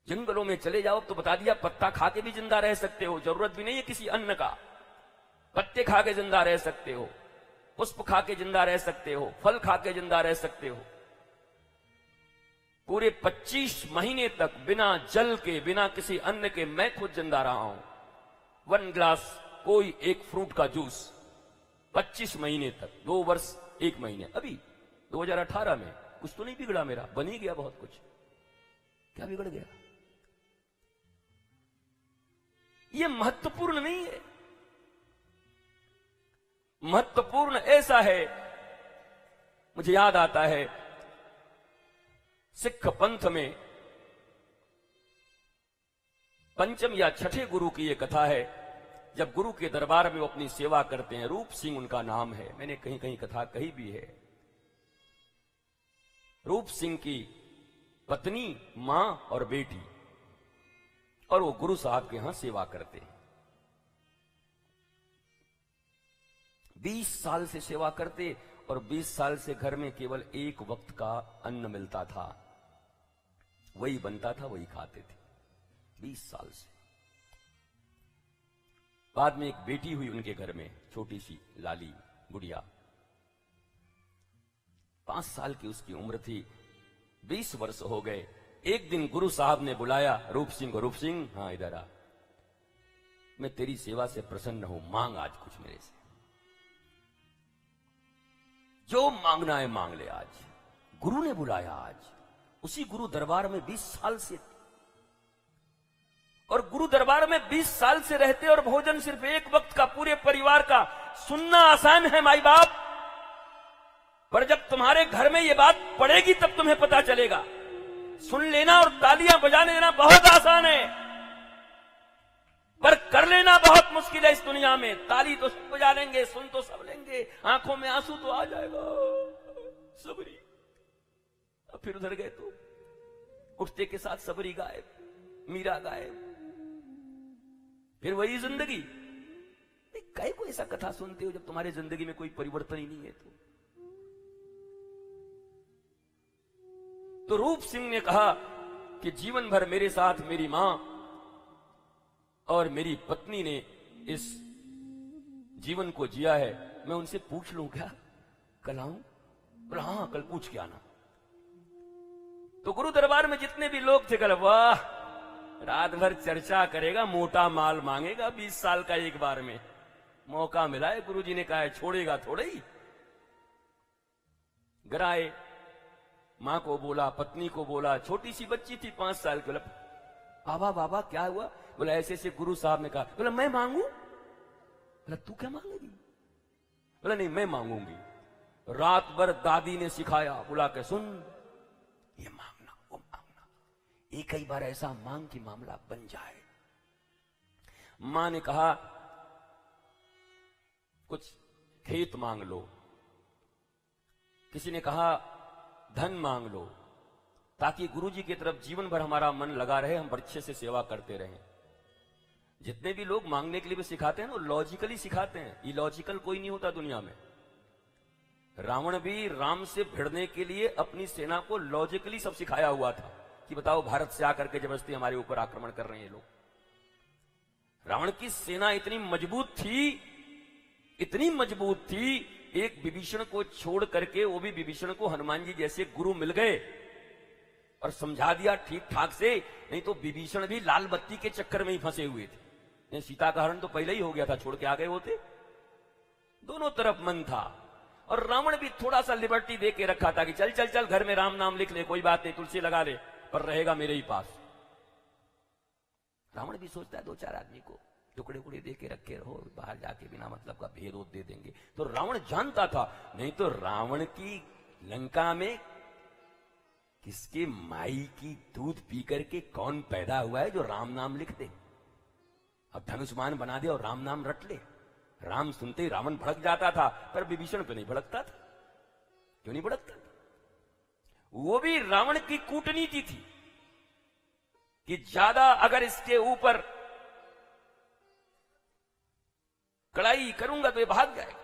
जंगलों में चले जाओ तो बता दिया पत्ता खा के भी जिंदा रह सकते हो, जरूरत भी नहीं है किसी अन्न का। पत्ते खा के जिंदा रह सकते हो, पुष्प खा के जिंदा रह सकते हो, फल खा के जिंदा रह सकते हो। पूरे 25 महीने तक बिना जल के, बिना किसी अन्न के मैं खुद जिंदा रहा हूं। 1 ग्लास कोई एक फ्रूट का जूस 25 महीने तक, 2 वर्ष 1 महीने। अभी 2018 में कुछ तो नहीं बिगड़ा मेरा, बन ही गया बहुत कुछ। क्या बिगड़ गया? ये महत्वपूर्ण नहीं है। महत्वपूर्ण ऐसा है, मुझे याद आता है सिख पंथ में पंचम या छठे गुरु की यह कथा है। जब गुरु के दरबार में वो अपनी सेवा करते हैं, रूप सिंह उनका नाम है, मैंने कहीं कहीं कथा कही भी है। रूप सिंह की पत्नी, मां और बेटी, और वो गुरु साहब के यहां सेवा करते हैं। 20 साल से सेवा करते और 20 साल से घर में केवल एक वक्त का अन्न मिलता था, वही बनता था, वही खाते थे 20 साल से। बाद में एक बेटी हुई उनके घर में, छोटी सी लाली गुड़िया, 5 साल की उसकी उम्र थी। 20 वर्ष हो गए। एक दिन गुरु साहब ने बुलाया रूप सिंह को, रूप सिंह हाँ इधर आ, मैं तेरी सेवा से प्रसन्न हूं, मांग आज कुछ मेरे से, जो मांगना है मांग ले आज। गुरु ने बुलाया आज, उसी गुरु दरबार में 20 साल से, और गुरु दरबार में 20 साल से रहते और भोजन सिर्फ एक वक्त का पूरे परिवार का। सुनना आसान है माई बाप, पर जब तुम्हारे घर में ये बात पड़ेगी तब तुम्हें पता चलेगा। सुन लेना और तालियां बजा लेना बहुत आसान है, पर कर लेना बहुत मुश्किल है इस दुनिया में। ताली तो सब बजा लेंगे, सुन तो सब लेंगे, आंखों में आंसू तो आ जाएगा, सबरी। अब फिर उधर गए तो उठते के साथ सबरी गायब, मीरा गायब, फिर वही जिंदगी। कई को ऐसा कथा सुनते हो जब तुम्हारी जिंदगी में कोई परिवर्तन ही नहीं है तो रूप सिंह ने कहा कि जीवन भर मेरे साथ मेरी मां और मेरी पत्नी ने इस जीवन को जिया है, मैं उनसे पूछ लूं क्या, कल आऊं? बोला हाँ कल पूछ के आना। तो गुरु दरबार में जितने भी लोग थे, कल वाह रात भर चर्चा करेगा, मोटा माल मांगेगा, 20 साल का एक बार में मौका मिला है। गुरुजी ने कहा है छोड़ेगा थोड़े ही। गराए, मां को बोला, पत्नी को बोला, छोटी सी बच्ची थी 5 साल की, बोला बाबा बाबा क्या हुआ? बोला ऐसे ऐसे गुरु साहब ने कहा। बोला मैं मांगू? बोला तू क्या मांगेगी? बोला नहीं मैं मांगूंगी। रात भर दादी ने सिखाया, बुला के सुन, ये मांगना वो मांगना, एक ही बार ऐसा मांग कि मामला बन जाए। मां ने कहा कुछ खेत मांग लो, किसी ने कहा धन मांग लो, ताकि गुरुजी की तरफ जीवन भर हमारा मन लगा रहे, हम अच्छे से सेवा करते रहें। जितने भी लोग मांगने के लिए भी सिखाते हैं ना, लॉजिकली सिखाते हैं, इलॉजिकल कोई नहीं होता दुनिया में। रावण भी राम से भिड़ने के लिए अपनी सेना को लॉजिकली सब सिखाया हुआ था कि बताओ भारत से आकर के जबरदस्ती हमारे ऊपर आक्रमण कर रहे हैं लोग। रावण की सेना इतनी मजबूत थी, इतनी मजबूत थी, एक विभीषण को छोड़ करके, वो भी विभीषण को हनुमान जी जैसे गुरु मिल गए और समझा दिया ठीक ठाक से, नहीं तो विभीषण भी लाल बत्ती के चक्कर में ही फंसे हुए थे। सीता का हरण तो पहले ही हो गया था, छोड़ के आ गए होते। दोनों तरफ मन था, और रावण भी थोड़ा सा लिबर्टी दे के रखा था कि चल चल चल घर में राम नाम लिख ले, कोई बात नहीं, तुलसी लगा ले, पर रहेगा मेरे ही पास। रावण भी सोचता है 2-4 आदमी को टुकड़े उकड़े दे के रखे रहो, बाहर जाके बिना मतलब का भेद दे देंगे। तो रावण जानता था, नहीं तो रावण की लंका में किसके माई की दूध पी करके कौन पैदा हुआ है जो राम नाम लिख दे? अब धनुष्मान बना दे और राम नाम रट ले। राम सुनते ही रावण भड़क जाता था, पर विभीषण पे नहीं भड़कता था। क्यों नहीं भड़कता? वो भी रावण की कूटनीति थी कि ज्यादा अगर इसके ऊपर कड़ाई करूंगा तो ये भाग जाएगा।